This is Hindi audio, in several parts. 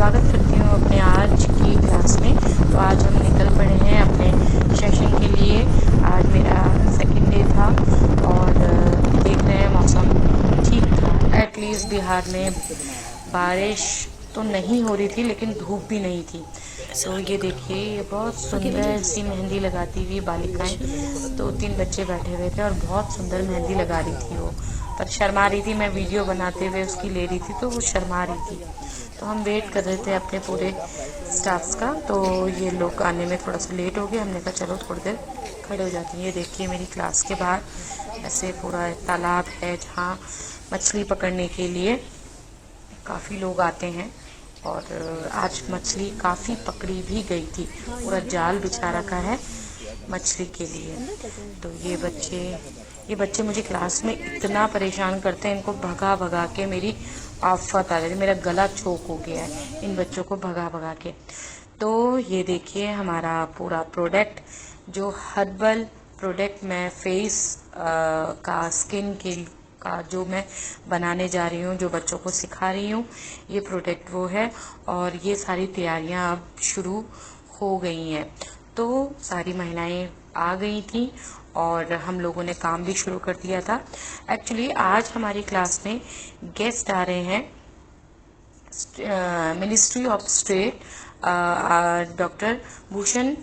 स्वागत करती हूँ अपने आज की क्लास में। तो आज हम निकल पड़े हैं अपने सेशन के लिए। आज मेरा सेकंड डे था और देख रहे हैं मौसम ठीक था। एटलीस्ट बिहार में बारिश तो नहीं हो रही थी लेकिन धूप भी नहीं थी। तो ये देखिए, ये बहुत सुंदर सी मेहंदी लगाती हुई बालिकाएं, 2-3 बच्चे बैठे हुए थे और बहुत सुंदर मेहंदी लगा रही थी वो, पर शर्मा रही थी। मैं वीडियो बनाते हुए उसकी ले रही थी तो वो शर्मा रही थी। तो हम वेट कर रहे थे अपने पूरे स्टाफ्स का। तो ये लोग आने में थोड़ा सा लेट हो गया। हमने कहा चलो थोड़ी देर खड़े हो जाते हैं। ये देखिए, मेरी क्लास के बाहर ऐसे पूरा एक तालाब है जहाँ मछली पकड़ने के लिए काफ़ी लोग आते हैं और आज मछली काफ़ी पकड़ी भी गई थी। पूरा जाल बिछा रखा है मछली के लिए। तो ये बच्चे मुझे क्लास में इतना परेशान करते हैं, इनको भगा भगा के मेरी आफत आ जाती है। मेरा गला चोक हो गया है इन बच्चों को भगा भगा के। तो ये देखिए हमारा पूरा प्रोडक्ट, जो हर्बल प्रोडक्ट मैं फेस का स्किन के का जो मैं बनाने जा रही हूँ, जो बच्चों को सिखा रही हूँ, ये प्रोडक्ट वो है। और ये सारी तैयारियां अब शुरू हो गई हैं। तो सारी महिलाएं आ गई थी और हम लोगों ने काम भी शुरू कर दिया था। एक्चुअली आज हमारी क्लास में गेस्ट आ रहे हैं ministry of state doctor Bhushan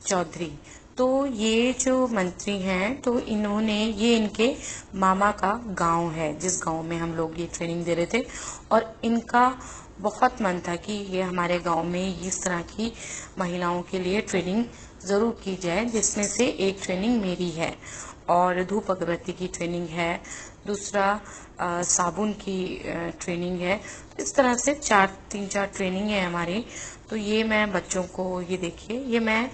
Chaudhary. तो ये जो मंत्री हैं, तो ये इनके मामा का गांव है, जिस गांव में हम लोग ये ट्रेनिंग दे रहे थे। और इनका बहुत मन था कि ये हमारे गांव में इस तरह की महिलाओं के लिए ट्रेनिंग ज़रूर की जाए, जिसमें से एक ट्रेनिंग मेरी है और धूप अगरबत्ती की ट्रेनिंग है, दूसरा साबुन की ट्रेनिंग है। तो इस तरह से 3-4 ट्रेनिंग है हमारी। तो ये मैं बच्चों को, ये देखिए, ये मैं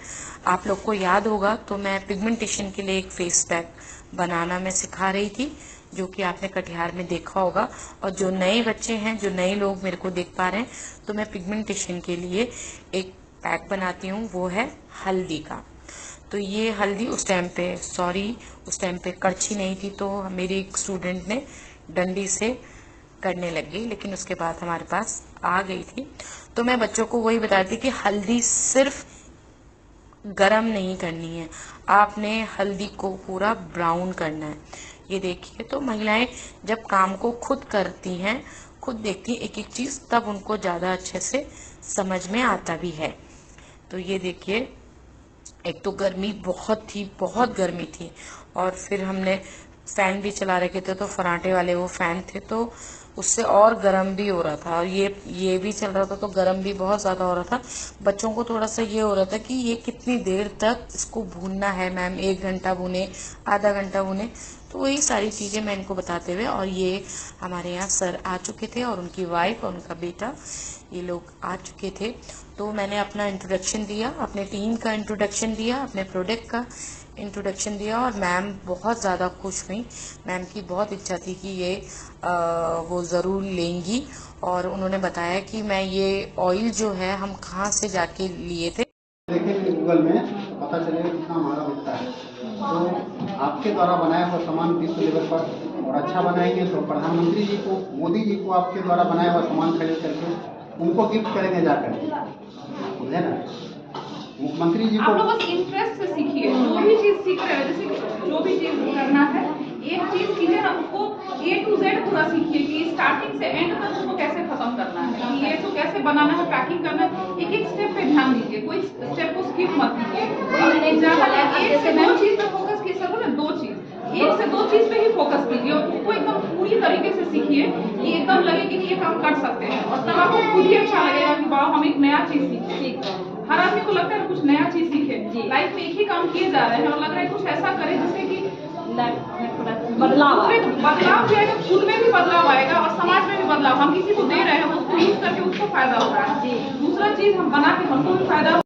आप लोग को याद होगा तो मैं पिगमेंटेशन के लिए एक फेस पैक बनाना मैं सिखा रही थी, जो कि आपने कटिहार में देखा होगा। और जो नए बच्चे हैं, जो नए लोग मेरे को देख पा रहे हैं, तो मैं पिगमेंटेशन के लिए एक पैक बनाती हूँ, वो है हल्दी का। तो ये हल्दी उस टाइम पे कड़छी नहीं थी, तो मेरी एक स्टूडेंट ने डंडी से करने लगी, लेकिन उसके बाद हमारे पास आ गई थी। तो मैं बच्चों को वही बताती कि हल्दी सिर्फ गरम नहीं करनी है, आपने हल्दी को पूरा ब्राउन करना है। ये देखिए, तो महिलाएं जब काम को खुद करती हैं, खुद देखती हैं एक एक चीज, तब उनको ज्यादा अच्छे से समझ में आता भी है। तो ये देखिए, एक तो गर्मी बहुत थी, बहुत गर्मी थी, और फिर हमने फैन भी चला रखे थे, तो फराटे वाले वो फैन थे, तो उससे और गर्म भी हो रहा था। और ये भी चल रहा था, तो गर्म भी बहुत ज्यादा हो रहा था। बच्चों को थोड़ा सा ये हो रहा था कि ये कितनी देर तक इसको भूनना है मैम, 1 घंटा भूने, आधा घंटा भूने। तो वही सारी चीजें मैं इनको बताते हुए, और ये हमारे यहाँ सर आ चुके थे और उनकी वाइफ और उनका बेटा, ये लोग आ चुके थे। तो मैंने अपना इंट्रोडक्शन दिया, अपने टीम का इंट्रोडक्शन दिया, अपने प्रोडक्ट का इंट्रोडक्शन दिया, और मैम बहुत ज़्यादा खुश हुई। मैम की बहुत इच्छा थी कि ये वो ज़रूर लेंगी, और उन्होंने बताया कि मैं ये ऑयल जो है हम कहाँ से जाके लिए थे। देखेंगे गूगल में तो पता चलेगा कितना महंगा मिलता है। तो आपके द्वारा बनाया हुआ सामान विश्व लेवल पर और अच्छा बनाएंगे तो प्रधानमंत्री जी को, मोदी जी को आपके द्वारा बनाया हुआ सामान खरीद करके उनको गिफ्ट करेंगे जाकर, समझे ना। मुख्यमंत्री जी को आप लोग बस इंटरेस्ट से सीखिए, जो भी चीज सीख रहे हैं, जैसे जो भी चीज करना है, एक चीज कीजिए ना, उसको A to Z पूरा सीखिए कि स्टार्टिंग से एंड तक उसको कैसे खत्म करना है, ये तो कैसे बनाना है, पैकिंग करना है। एक एक स्टेप पे ध्यान दीजिए, कोई स्टेप को स्किप मत कीजिए। एग्जाम्पल एक से 2 चीज पे फोकस कीजिए, सब ना 2 चीज, 1 से 2 चीज पे ही फोकस कीजिए और उसको एकदम पूरी तरीके से सीखिए कि एकदम लगे कि ये काम कर सकते हैं, और तब आपको खुद ही अच्छा लगेगा कि वाह हम एक नया चीज सीखे। हर आदमी को लगता है कुछ नया चीज सीखे, लाइफ में एक ही काम किए जा रहे हैं और लग रहा है कुछ ऐसा करें जिससे कि बदलाव भी आएगा, खुद में भी बदलाव आएगा और समाज में भी बदलाव। हम किसी को दे रहे हैं, उसको यूज करके उसको फायदा हो रहा है। दूसरा चीज हम बना के हमको भी फायदा,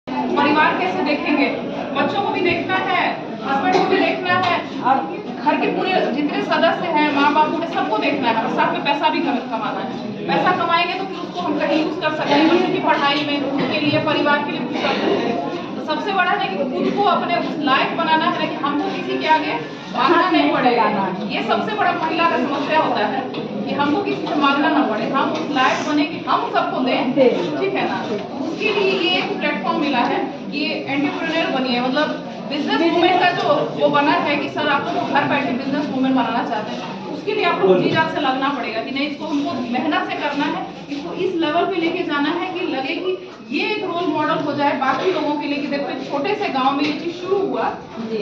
परिवार कैसे देखेंगे, बच्चों को भी देखना है, हस्बैंड को भी देखना है, और घर के पूरे जितने सदस्य हैं, माँ बाप को सबको देखना है, और साथ में पैसा भी कमाना है। पैसा कमाएंगे तो फिर उसको हम कहीं यूज कर सकते हैं, बच्चों की पढ़ाई में, उनके लिए, परिवार के लिए कुछ कर सकते हैं। तो सबसे बड़ा है कि खुद को अपने उस लायक बनाना है कि हमको किसी के आगे मांगना नहीं पड़ेगा। ये सबसे बड़ा महिला का समस्या होता है कि हमको किसी से मांगना ना पड़े, हम उस लायक बने कि हम सबको दें, ठीक है ना। उसके लिए ये एक प्लेटफॉर्म मिला है कि एंटरप्रेन्योर बनिए, मतलब बिजनेस वुमेन का जो वो बना है कि सर आप लोग घर बैठे बिजनेस वुमेन बनाना चाहते हैं, उसके लिए आप लोग जी जान से लगना पड़ेगा कि नहीं, इसको हमको मेहनत से करना है, इसको इस लेवल पे लेके जाना है कि लगे कि ये एक रोल मॉडल हो जाए बाकी लोगों के लिए कि देखो एक छोटे से गांव में ये चीज शुरू हुआ।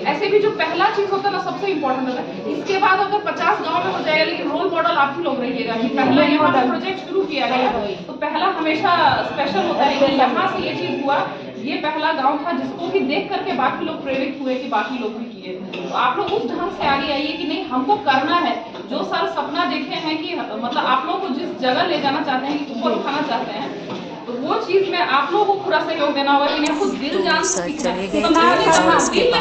ऐसे भी जो पहला चीज होता है ना सबसे इम्पोर्टेंट होता है, इसके बाद अगर 50 गांव में हो जाएगा लेकिन रोल मॉडल आप ही लोग रहिएगा कि पहला यहाँ पे प्रोजेक्ट शुरू किया गया तो पहला हमेशा स्पेशल होता है कि यहाँ से ये चीज हुआ, ये पहला गांव था जिसको भी देख करके बाकी लोग प्रेरित हुए कि बाकी लोग भी किए। तो आप लोग उस ढंग से आगे आइए कि नहीं हमको करना है, जो सर सपना देखे हैं कि मतलब आप लोग को जिस जगह ले जाना चाहते हैं कि ऊपर उठाना चाहते हैं, तो वो चीज में आप लोगों को पूरा सहयोग देना होगा कि नहीं खुद दिल जान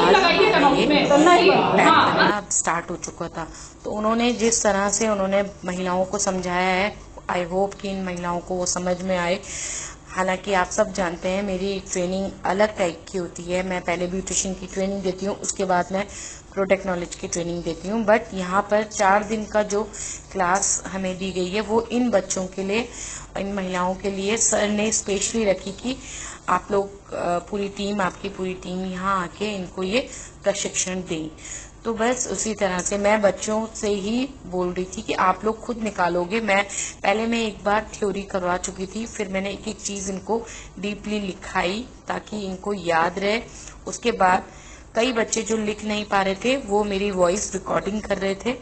लगाइएगा ना उसमें। हाँ स्टार्ट हो चुका था, तो उन्होंने जिस तरह से उन्होंने महिलाओं को समझाया है, आई होप कि इन महिलाओं को वो समझ में आए। हालांकि आप सब जानते हैं मेरी ट्रेनिंग अलग टाइप की होती है, मैं पहले ब्यूटिशियन की ट्रेनिंग देती हूँ, उसके बाद मैं प्रोडक्ट नॉलेज की ट्रेनिंग देती हूँ। बट यहाँ पर 4 दिन का जो क्लास हमें दी गई है वो इन बच्चों के लिए, इन महिलाओं के लिए सर ने स्पेशली रखी कि आप लोग पूरी टीम, आपकी पूरी टीम यहाँ आके इनको ये प्रशिक्षण दें। तो बस उसी तरह से मैं बच्चों से ही बोल रही थी कि आप लोग खुद निकालोगे। मैं एक बार थ्योरी करवा चुकी थी, फिर मैंने एक एक चीज इनको डीपली लिखाई ताकि इनको याद रहे। उसके बाद कई बच्चे जो लिख नहीं पा रहे थे वो मेरी वॉइस रिकॉर्डिंग कर रहे थे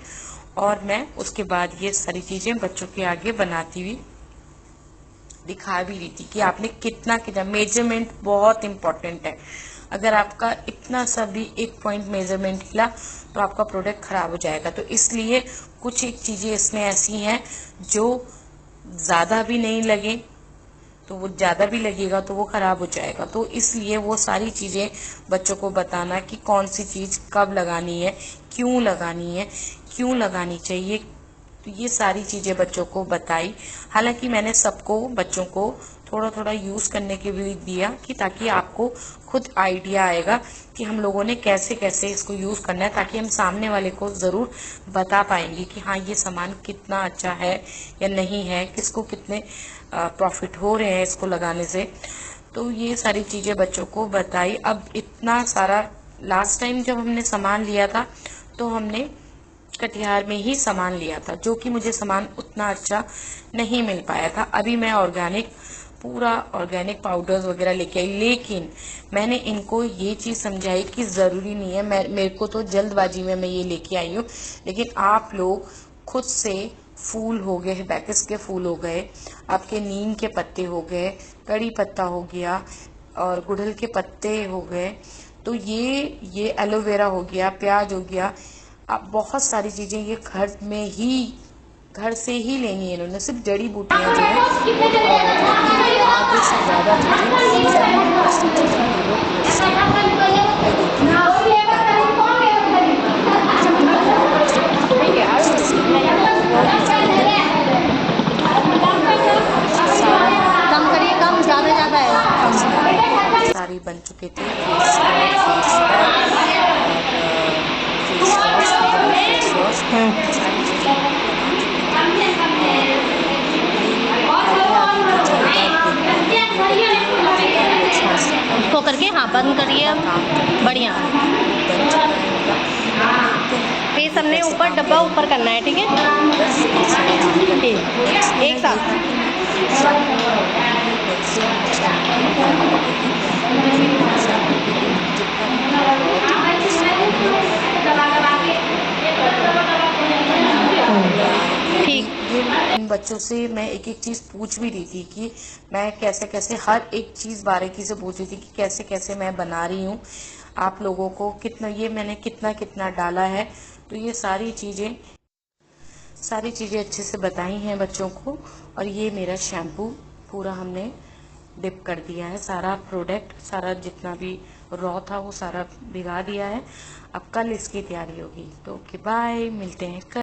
और मैं उसके बाद ये सारी चीजें बच्चों के आगे बनाती हुई दिखा भी रही थी कि आपने कितना कितना। मेजरमेंट बहुत इंपॉर्टेंट है, अगर आपका इतना सा भी एक पॉइंट मेजरमेंट हिला तो आपका प्रोडक्ट खराब हो जाएगा। तो इसलिए कुछ एक चीजें इसमें ऐसी हैं जो ज्यादा भी नहीं लगे, तो वो ज्यादा भी लगेगा तो वो खराब हो जाएगा। तो इसलिए वो सारी चीजें बच्चों को बताना कि कौन सी चीज कब लगानी है, क्यों लगानी है, क्यों लगानी चाहिए, तो ये सारी चीजें बच्चों को बताई। हालांकि मैंने सबको बच्चों को थोड़ा थोड़ा यूज करने के भी दिया कि ताकि आपको खुद आइडिया आएगा कि हम लोगों ने कैसे कैसे इसको यूज करना है, ताकि हम सामने वाले को जरूर बता पाएंगे कि हाँ ये सामान कितना अच्छा है या नहीं है, किसको कितने प्रॉफिट हो रहे हैं इसको लगाने से। तो ये सारी चीजें बच्चों को बताई। अब इतना सारा लास्ट टाइम जब हमने सामान लिया था तो हमने कटिहार में ही सामान लिया था, जो कि मुझे सामान उतना अच्छा नहीं मिल पाया था। अभी मैं पूरा ऑर्गेनिक पाउडर्स वगैरह लेके आई, लेकिन मैंने इनको ये चीज समझाई कि जरूरी नहीं है, मेरे को तो जल्दबाजी में मैं ये लेके आई हूँ, लेकिन आप लोग खुद से फूल हो गए, हिबिस्कस के फूल हो गए, आपके नीम के पत्ते हो गए, कड़ी पत्ता हो गया और गुड़हल के पत्ते हो गए, तो ये एलोवेरा हो गया, प्याज हो गया, आप बहुत सारी चीजें ये घर से ही लेनी है। इन्होंने सिर्फ जड़ी बूटियां जो है आगे से ज्यादा कम करिए, कम ज्यादा है। सारी बन चुके थे, फेस वॉश सारी चीजें उसको करके हाँ बंद करिए, बढ़िया। फेस हमने ऊपर डब्बा ऊपर करना है, ठीक है, एक साथ। ठीक। इन बच्चों से मैं एक एक चीज पूछ भी रही थी कि मैं कैसे कैसे हर एक चीज बारीकी से पूछ रही थी कि कैसे कैसे मैं बना रही हूँ, आप लोगों को कितना ये मैंने कितना डाला है। तो ये सारी चीजें अच्छे से बताई हैं बच्चों को। और ये मेरा शैम्पू पूरा हमने डिप कर दिया है, सारा प्रोडक्ट, सारा जितना भी रॉ था वो सारा भिगा दिया है। अब कल इसकी तैयारी होगी। तो ओके बाय, मिलते हैं कल।